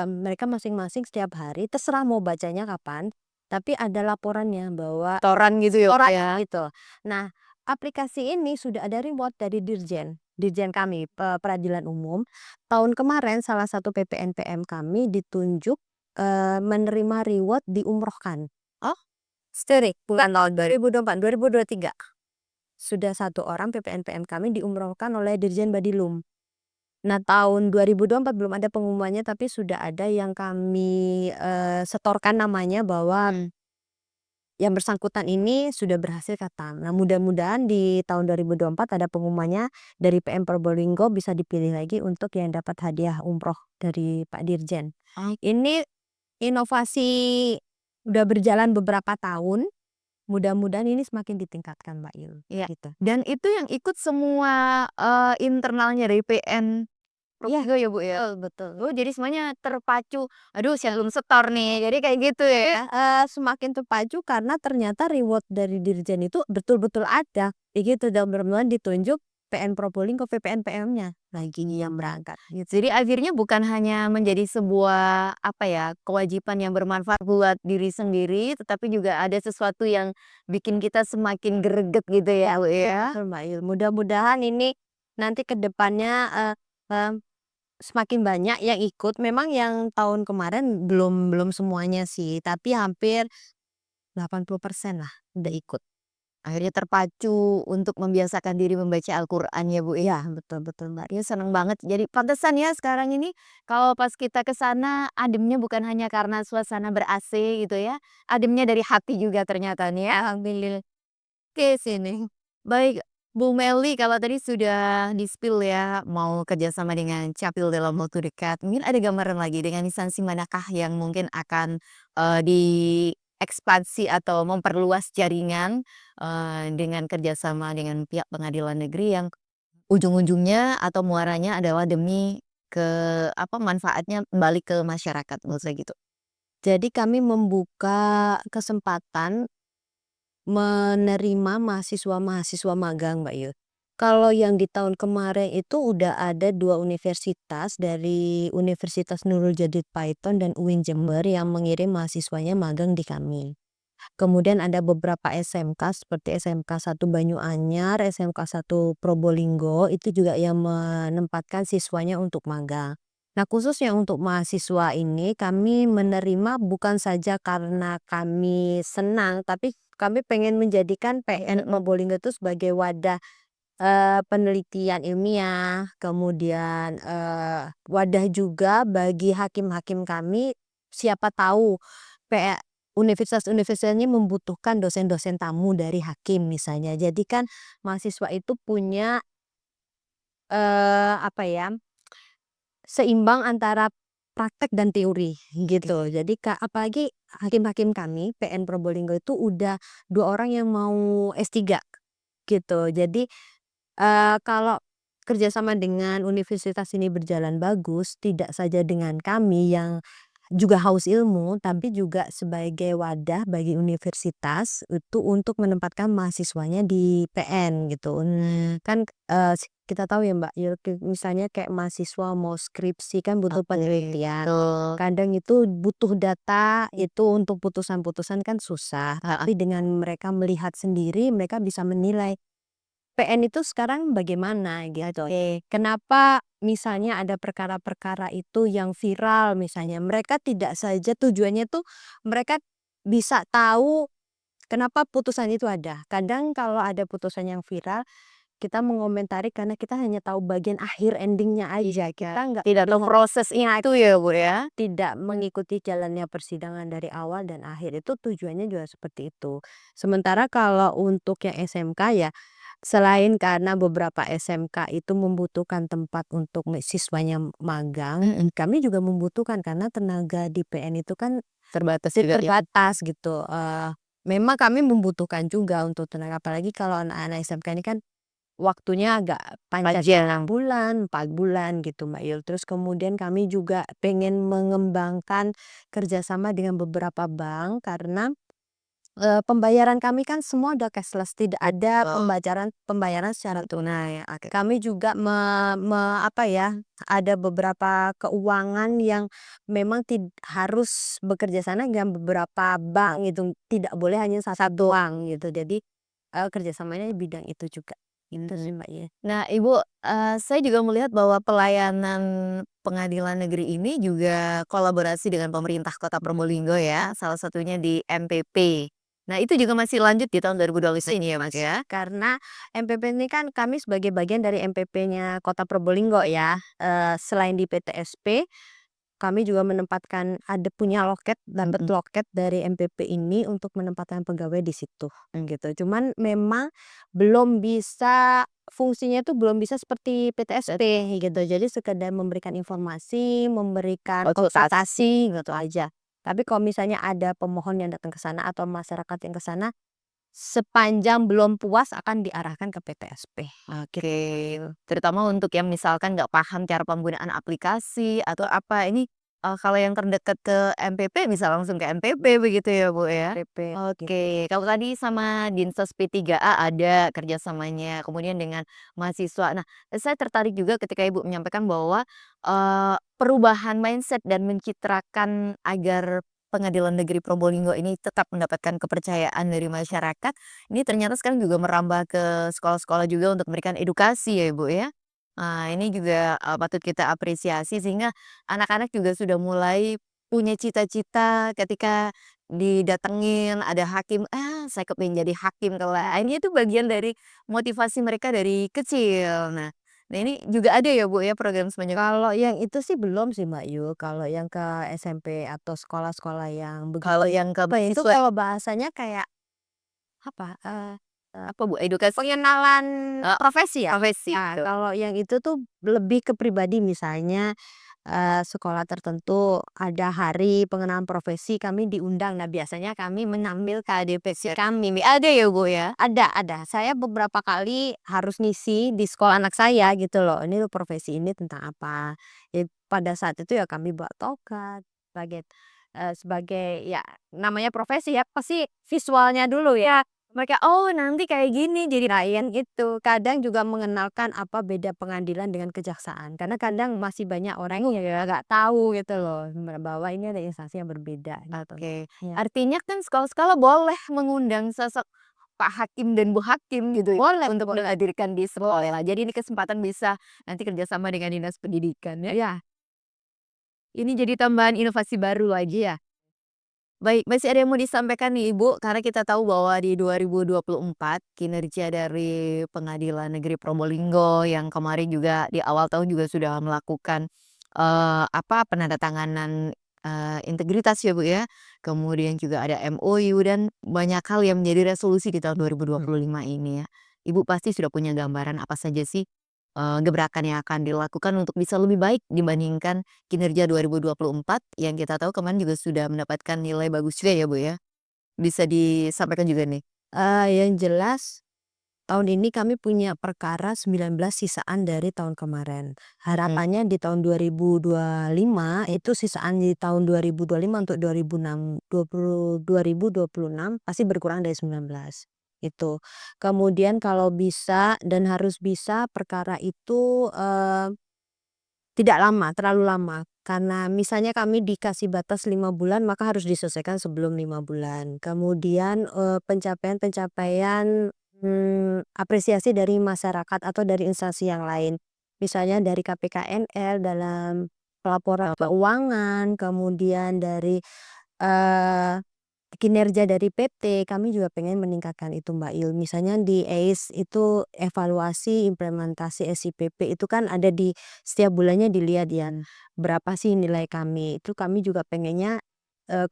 mereka masing-masing setiap hari terserah mau bacanya kapan, tapi ada laporannya bahwa Setoran gitu ya, Kak, orang ya? gitu. Nah, aplikasi ini sudah ada reward dari dirjen kami, peradilan umum. Tahun kemarin salah satu PPNPM kami ditunjuk, menerima reward diumrohkan. Oh, setirik bukan tahun 2024, 2023. Sudah satu orang PPNPM kami diumrohkan oleh Dirjen Badilum. Nah, tahun 2024 belum ada pengumumannya, tapi sudah ada yang kami, setorkan namanya bahwa yang bersangkutan ini sudah berhasil khatam. Nah, mudah-mudahan di tahun 2024 ada pengumumannya dari PM Probolinggo bisa dipilih lagi untuk yang dapat hadiah umroh dari Pak Dirjen. Oh, Ini inovasi udah berjalan beberapa tahun, mudah-mudahan ini semakin ditingkatkan, Mbak Yul, iya. gitu. Dan itu yang ikut semua, internalnya dari PN Iya, Probolinggo ya, Bu, ya? betul betul. Oh, jadi semuanya terpacu, "Aduh saya belum setor nih," jadi kayak gitu ya? Semakin terpacu karena ternyata reward dari Dirjen itu betul-betul ada, kayak gitu, dan benar-benar ditunjuk PN Probolinggo, PPNPM-nya lagi yang berangkat, gitu. Jadi akhirnya bukan hanya menjadi sebuah, apa ya, kewajiban yang bermanfaat buat diri sendiri, tetapi juga ada sesuatu yang bikin kita semakin greget gitu ya, Bu, ya? Betul, Mbak Yul. Mudah-mudahan ini nanti ke depannya, semakin banyak yang ikut. Memang yang tahun kemarin belum belum semuanya sih, tapi hampir 80% lah udah ikut. Akhirnya terpacu untuk membiasakan diri membaca Al-Qur'an ya, Bu, Iya, ya? betul betul, Mbak. Ya seneng banget. Jadi pantesan ya sekarang ini kalau pas kita ke sana ademnya bukan hanya karena suasana ber-AC gitu ya, ademnya dari hati juga ternyata nih ya. Alhamdulillah. Oke sini. Baik, Bu Melly kalau tadi sudah di-spill ya mau kerjasama dengan Capil dalam waktu dekat. Mungkin ada gambaran lagi dengan instansi manakah yang mungkin akan, diekspansi atau memperluas jaringan, dengan kerjasama dengan pihak pengadilan negeri yang ujung-ujungnya atau muaranya adalah demi ke apa, manfaatnya kembali ke masyarakat, menurut saya gitu. Jadi kami membuka kesempatan menerima mahasiswa-mahasiswa magang, Mbak Yul. Kalau yang di tahun kemarin itu udah ada 2 universitas, dari Universitas Nurul Jadid Python dan UIN Jember yang mengirim mahasiswanya magang di kami. Kemudian ada beberapa SMK seperti SMK 1 Banyuanyar, SMK 1 Probolinggo, itu juga yang menempatkan siswanya untuk magang. Nah, khususnya untuk mahasiswa ini kami menerima bukan saja karena kami senang, tapi kami pengen menjadikan PN Probolinggo itu sebagai wadah, penelitian ilmiah, kemudian, wadah juga bagi hakim-hakim kami, siapa tahu universitas-universitas ini membutuhkan dosen-dosen tamu dari hakim misalnya. Jadi kan mahasiswa itu punya, apa ya, seimbang antara praktek dan teori gitu. Jadi apalagi hakim-hakim kami PN Probolinggo itu udah 2 orang yang mau S3 gitu. Jadi, kalau kerjasama dengan universitas ini berjalan bagus, tidak saja dengan kami yang juga haus ilmu, tapi juga sebagai wadah bagi universitas itu untuk menempatkan mahasiswanya di PN gitu. Kan, kita tahu ya, Mbak, ya misalnya kayak mahasiswa mau skripsi kan butuh penelitian. Betul. Kadang itu butuh data, itu untuk putusan-putusan kan susah. Heeh. Tapi dengan mereka melihat sendiri, mereka bisa menilai PN itu sekarang bagaimana gitu. Kenapa misalnya ada perkara-perkara itu yang viral misalnya, mereka tidak saja tujuannya tuh mereka bisa tahu kenapa putusan itu ada. Kadang kalau ada putusan yang viral, kita mengomentari karena kita hanya tahu bagian akhir endingnya aja, kita nggak Tidak tahu prosesnya itu ya, Bu, ya? tidak mengikuti jalannya persidangan dari awal dan akhir, itu tujuannya juga seperti itu. Sementara kalau untuk yang SMK ya, selain karena beberapa SMK itu membutuhkan tempat untuk siswanya magang, kami juga membutuhkan karena tenaga di PN itu kan Terbatas juga ya? terbatas gitu. Memang kami membutuhkan juga untuk tenaga, apalagi kalau anak-anak SMK ini kan waktunya agak panjang, Panjang. 6 bulan, 4 bulan gitu, Mbak Yul. Terus kemudian kami juga pengen mengembangkan kerjasama dengan beberapa bank karena Pembayaran kami kan semua udah cashless, tidak ada Oh. pembayaran secara tunai. Kami juga apa ya, ada beberapa keuangan yang memang harus bekerja sama dengan beberapa bank gitu, tidak boleh hanya satu bank gitu. Jadi, kerjasamanya di bidang itu juga, gitu sih Mbak, ya. Nah, Ibu, saya juga melihat bahwa pelayanan pengadilan negeri ini juga kolaborasi dengan pemerintah Kota Probolinggo ya, salah satunya di MPP. Nah, itu juga masih lanjut di tahun 2025 ini ya, Mas, ya? Karena MPP ini kan kami sebagai bagian dari MPP-nya Kota Probolinggo ya, selain di PTSP, kami juga punya loket, dapat loket dari MPP ini untuk menempatkan pegawai di situ, gitu. Cuman memang fungsinya itu belum bisa seperti PTSP gitu. Jadi sekedar memberikan informasi, memberikan konsultasi gitu aja. Tapi kalau misalnya ada pemohon yang datang ke sana atau masyarakat yang ke sana, sepanjang belum puas akan diarahkan ke PTSP, Oke, gitu. terutama untuk yang misalkan nggak paham cara penggunaan aplikasi atau apa, ini, kalau yang terdekat ke MPP bisa langsung ke MPP begitu ya, Bu, ya? PP, gitu. Oke, kalau tadi sama Dinsos P3A ada kerjasamanya, kemudian dengan mahasiswa. Nah, saya tertarik juga ketika Ibu menyampaikan bahwa, perubahan mindset dan mencitrakan agar Pengadilan Negeri Probolinggo ini tetap mendapatkan kepercayaan dari masyarakat, ini ternyata sekarang juga merambah ke sekolah-sekolah juga untuk memberikan edukasi ya, Ibu, ya. Nah, ini juga, patut kita apresiasi sehingga anak-anak juga sudah mulai punya cita-cita ketika didatengin ada hakim, "Ah, saya kepingin jadi hakim kelak." Ini itu bagian dari motivasi mereka dari kecil. Nah ini juga ada ya, Bu, ya, program sebanyak Kalau yang itu sih belum sih Mbak Yu, kalau yang ke SMP atau sekolah-sekolah yang kalau begitu, yang ke apa ya, itu siswa kalau bahasanya kayak apa, apa, Bu, edukasi pengenalan profesi ya? profesi, Nah, betul. kalau yang itu tuh lebih ke pribadi misalnya, sekolah tertentu ada hari pengenalan profesi kami diundang. Nah, biasanya kami mengambil KDP kami. Ada ya, Bu, ya? Ada. Saya beberapa kali harus ngisi di sekolah anak saya gitu loh, ini loh profesi ini tentang apa. Ya pada saat itu ya kami bawa tokat sebagai ya namanya profesi ya pasti visualnya dulu ya. Mereka, "Oh nanti kayak gini," jadi rayan gitu. Kadang juga mengenalkan apa beda pengadilan dengan kejaksaan, karena kadang masih banyak orang yang ya nggak tahu gitu loh, bahwa ini ada instansi yang berbeda gitu. Oke, Ya. artinya kan sekolah-sekolah boleh mengundang sosok Pak Hakim dan Bu Hakim gitu ya, Boleh untuk boleh. menghadirkan di sekolah. Jadi ini kesempatan bisa nanti kerjasama dengan Dinas Pendidikan ya. Ya. Ini jadi tambahan inovasi baru lagi ya. Baik, masih ada yang mau disampaikan nih Ibu, karena kita tahu bahwa di 2024 kinerja dari Pengadilan Negeri Probolinggo yang kemarin juga di awal tahun juga sudah melakukan, penandatanganan, integritas ya Bu ya, kemudian juga ada MOU dan banyak hal yang menjadi resolusi di tahun 2025 ini ya. Ibu pasti sudah punya gambaran apa saja sih, gebrakan yang akan dilakukan untuk bisa lebih baik dibandingkan kinerja 2024 yang kita tahu kemarin juga sudah mendapatkan nilai bagus juga ya, Bu, ya. Bisa disampaikan juga nih. Yang jelas tahun ini kami punya perkara 19 sisaan dari tahun kemarin. Mhm. Harapannya di tahun 2025 itu sisaan di tahun 2025 untuk 2026 pasti berkurang dari 19, itu. Kemudian kalau bisa dan harus bisa perkara itu, tidak lama, terlalu lama. Karena misalnya kami dikasih batas 5 bulan, maka harus diselesaikan sebelum 5 bulan. Kemudian, pencapaian-pencapaian, apresiasi dari masyarakat atau dari instansi yang lain. Misalnya dari KPKNR dalam pelaporan keuangan, kemudian dari, eee kinerja dari PT, kami juga pengen meningkatkan itu Mbak Il. Misalnya di ACE itu evaluasi implementasi SIPP itu kan ada di setiap bulannya dilihat ya, berapa sih nilai kami. Itu kami juga pengennya,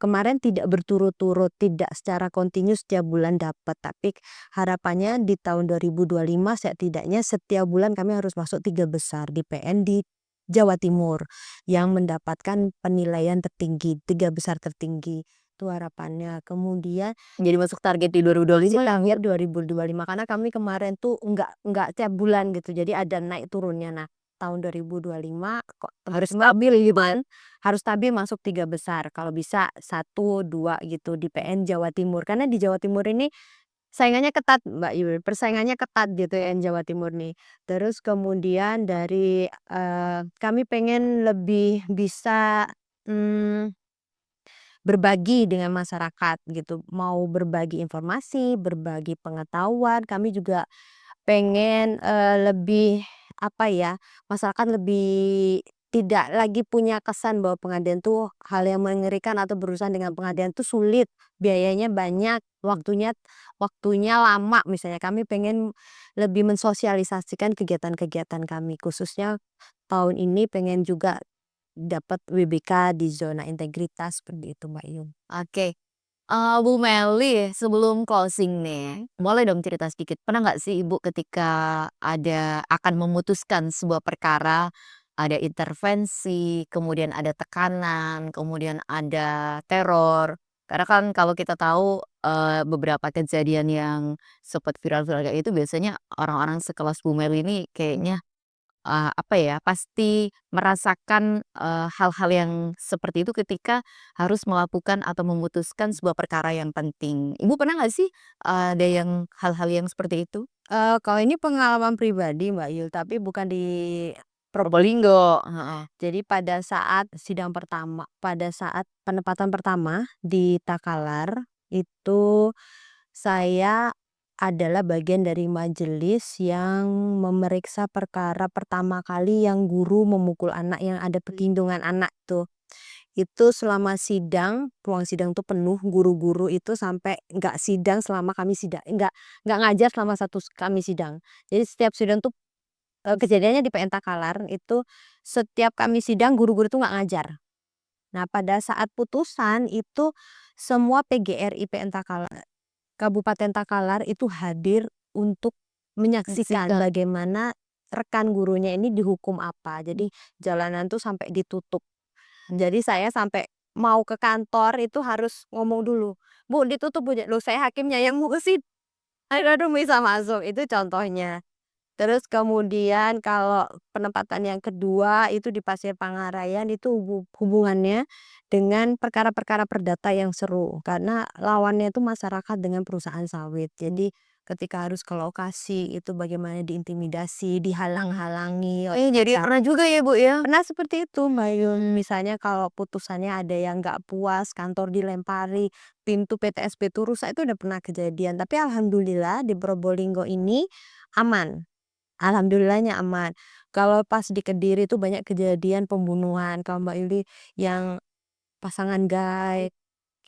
kemarin tidak berturut-turut, tidak secara kontinu setiap bulan dapat, tapi harapannya di tahun 2025 setidaknya setiap bulan kami harus masuk 3 besar di PN di Jawa Timur yang mendapatkan penilaian tertinggi, 3 besar tertinggi. Itu harapannya. Kemudian Jadi masuk target di 2025. target 2025 karena kami kemarin tuh enggak tiap bulan gitu, jadi ada naik turunnya. Nah, tahun 2025 kok Harus Mbak, stabil gitu kan? harus stabil masuk 3 besar, kalau bisa 1, 2 gitu di PN Jawa Timur. Karena di Jawa Timur ini saingannya ketat Mbak Yul, persaingannya ketat gitu ya yang Jawa Timur nih. Terus kemudian dari, kami pengen lebih bisa, mmm berbagi dengan masyarakat gitu, mau berbagi informasi, berbagi pengetahuan, kami juga pengen, lebih apa ya, masyarakat lebih tidak lagi punya kesan bahwa pengabdian tuh hal yang mengerikan atau berurusan dengan pengabdian tuh sulit, biayanya banyak, waktunya waktunya lama misalnya. Kami pengen lebih mensosialisasikan kegiatan-kegiatan kami, khususnya tahun ini pengen juga dapat WBK di zona integritas seperti itu, Mbak Yu. Oke. Bu Meli, sebelum closing nih, boleh dong cerita sedikit, pernah nggak sih Ibu ketika akan memutuskan sebuah perkara, ada intervensi, kemudian ada tekanan, kemudian ada teror. Karena kan kalau kita tahu, beberapa kejadian yang sempat viral-viral kayak itu biasanya orang-orang sekelas Bu Meli ini kayaknya apa ya, pasti merasakan, hal-hal yang seperti itu ketika harus melakukan atau memutuskan sebuah perkara yang penting. Ibu pernah nggak sih, ada yang hal-hal yang seperti itu? Kalau ini pengalaman pribadi, Mbak Yul, tapi bukan di Probolinggo, heeh. jadi pada saat sidang pertama, pada saat penempatan pertama di Takalar, itu saya adalah bagian dari majelis yang memeriksa perkara pertama kali yang guru memukul anak, yang ada perlindungan anak tuh. Itu selama sidang, ruang sidang tuh penuh, guru-guru itu sampai nggak sidang selama kami sidang, nggak ngajar selama kami sidang. Jadi setiap sidang tuh, kejadiannya di PN Takalar itu setiap kami sidang guru-guru tuh nggak ngajar. Nah, pada saat putusan itu semua PGRI PN Takalar, Kabupaten Takalar itu hadir untuk menyaksikan Menyaksikan. bagaimana rekan gurunya ini dihukum apa. Jadi jalanan tuh sampai ditutup. Jadi saya sampai mau ke kantor itu harus ngomong dulu, "Bu, ditutup Bu," loh saya hakimnya yang ngurusin, aduh bisa masuk, itu contohnya. Terus kemudian kalau penempatan yang kedua itu di Pasir Pangarayan itu hubungannya dengan perkara-perkara perdata yang seru, karena lawannya itu masyarakat dengan perusahaan sawit. Jadi ketika harus ke lokasi itu bagaimana diintimidasi, dihalang-halangi oleh Jadi massa. pernah juga ya Bu ya? Pernah seperti itu, Mbak Yun. Misalnya kalau putusannya ada yang nggak puas, kantor dilempari, pintu PTSP itu rusak, itu udah pernah kejadian. Tapi alhamdulillah di Probolinggo ini aman. Alhamdulillahnya aman. Kalau pas di Kediri itu banyak kejadian pembunuhan, kalau Mbak Yuli yang pasangan guide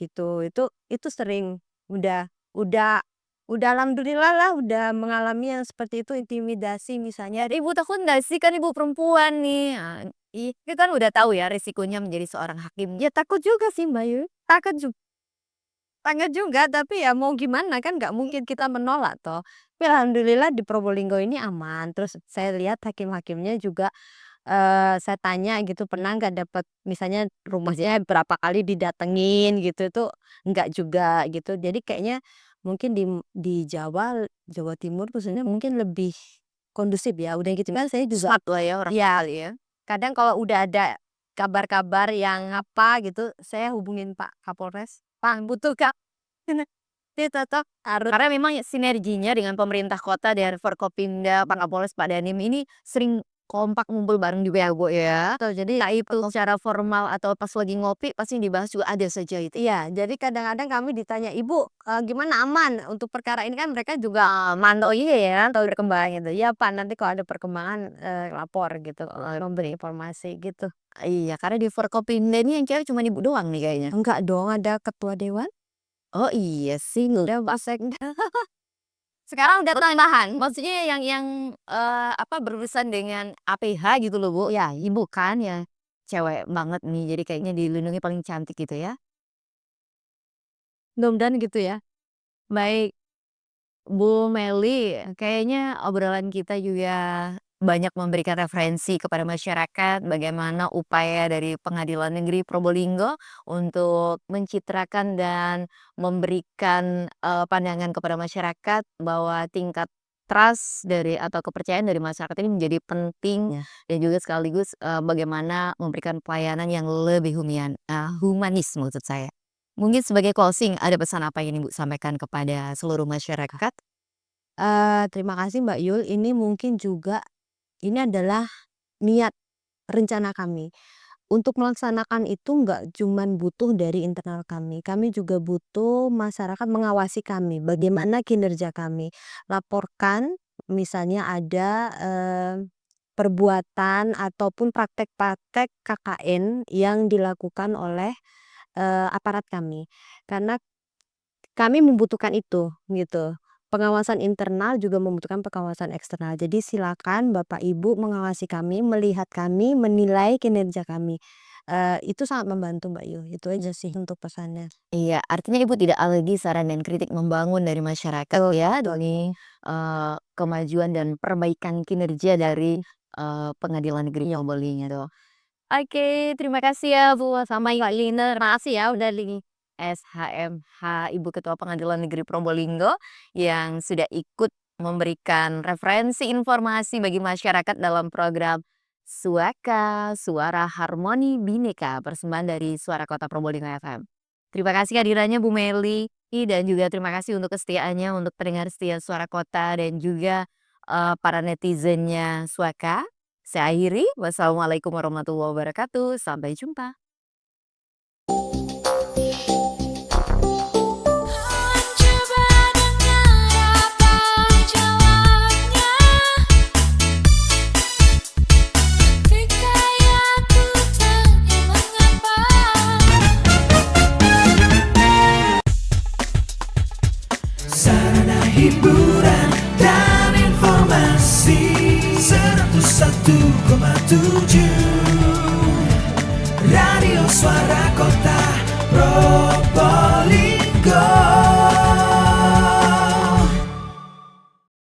gitu. Itu sering udah udah alhamdulillah lah udah mengalami yang seperti itu, intimidasi misalnya. Ibu takut nggak sih? Kan Ibu perempuan nih, itu kan udah tahu ya resikonya menjadi seorang hakim. Ya takut juga sih Mbak Yuli, takut juga, tapi ya mau gimana kan nggak mungkin kita menolak toh. Tapi alhamdulillah di Probolinggo ini aman, terus saya lihat hakim-hakimnya juga, saya tanya gitu, "Pernah nggak dapat misalnya rumahnya berapa kali didatengin?" Gitu, itu enggak juga gitu. Jadi kayaknya mungkin di Jawa Timur khususnya mungkin lebih kondusif ya, udah gitu kan saya juga Smart lah ya orang ya kali ya. kadang kalau udah ada kabar-kabar yang apa gitu, saya hubungin Pak Kapolres, "Pak butuh Kak." Dia tetap harus Karena memang ya sinerginya dengan pemerintah kota dan Forkopimda, Pak Kapolres, Pak Dandim ini sering kompak ngumpul bareng juga ya, Bu, ya. tuh jadi Entah itu secara formal atau pas lagi ngopi pasti yang dibahas juga ada saja itu. iya, jadi kadang-kadang kami ditanya, "Ibu, gimana aman untuk perkara ini?" Kan mereka juga mantau iya ya, tahu perkembangan gitu. "Iya Pak, nanti kalau ada perkembangan, lapor," gitu, memberi informasi gitu. Iya, karena di Forkopimda ini yang cewek cuma Ibu doang nih kayaknya. Enggak dong, ada ketua dewan, Oh iya sih, ada Pak Sekda. sekarang udah tambahan, maksudnya yang, apa, berurusan dengan APH gitu loh, Bu. Ya Ibu kan ya cewek banget nih, jadi kayaknya dilindungi paling cantik gitu ya. Mudah-mudahan gitu ya. Baik. Bu Meli, kayaknya obrolan kita juga banyak memberikan referensi kepada masyarakat bagaimana upaya dari Pengadilan Negeri Probolinggo untuk mencitrakan dan memberikan pandangan kepada masyarakat bahwa tingkat trust dari atau kepercayaan dari masyarakat ini menjadi penting Ya. dan juga sekaligus, bagaimana memberikan pelayanan yang lebih humanis maksud saya. Mungkin sebagai closing ada pesan apa yang Ibu sampaikan kepada seluruh masyarakat? Terima kasih Mbak Yul, ini mungkin juga ini adalah niat, rencana kami. Untuk melaksanakan itu nggak cuman butuh dari internal kami juga butuh masyarakat mengawasi kami, bagaimana kinerja kami. Laporkan misalnya ada, perbuatan ataupun praktek-praktek KKN yang dilakukan oleh, aparat kami. Karena kami membutuhkan itu, gitu. Pengawasan internal juga membutuhkan pengawasan eksternal. Jadi silakan Bapak Ibu mengawasi kami, melihat kami, menilai kinerja kami. Itu sangat membantu Mbak Yu, itu aja sih untuk pesannya. Iya, artinya Ibu tidak alergi saran dan kritik membangun dari masyarakat ya demi, kemajuan dan perbaikan kinerja dari, Pengadilan Negeri Probolinggo. Oke, terima kasih ya Bu, sama Kak Lina, terima kasih ya udah di SHMH Ibu Ketua Pengadilan Negeri Probolinggo yang sudah ikut memberikan referensi informasi bagi masyarakat dalam program Suaka, Suara Harmoni Bhinneka, persembahan dari Suara Kota Probolinggo FM. Terima kasih kehadirannya Bu Meli dan juga terima kasih untuk kesetiaannya untuk pendengar setia Suara Kota dan juga para netizennya Suaka. Saya akhiri, wassalamualaikum warahmatullahi wabarakatuh, sampai jumpa. Coba dengar apa jawabnya ketika aku tanya mengapa. Sarana hiburan dan informasi 101,7 Radio Suara Kota Probolinggo.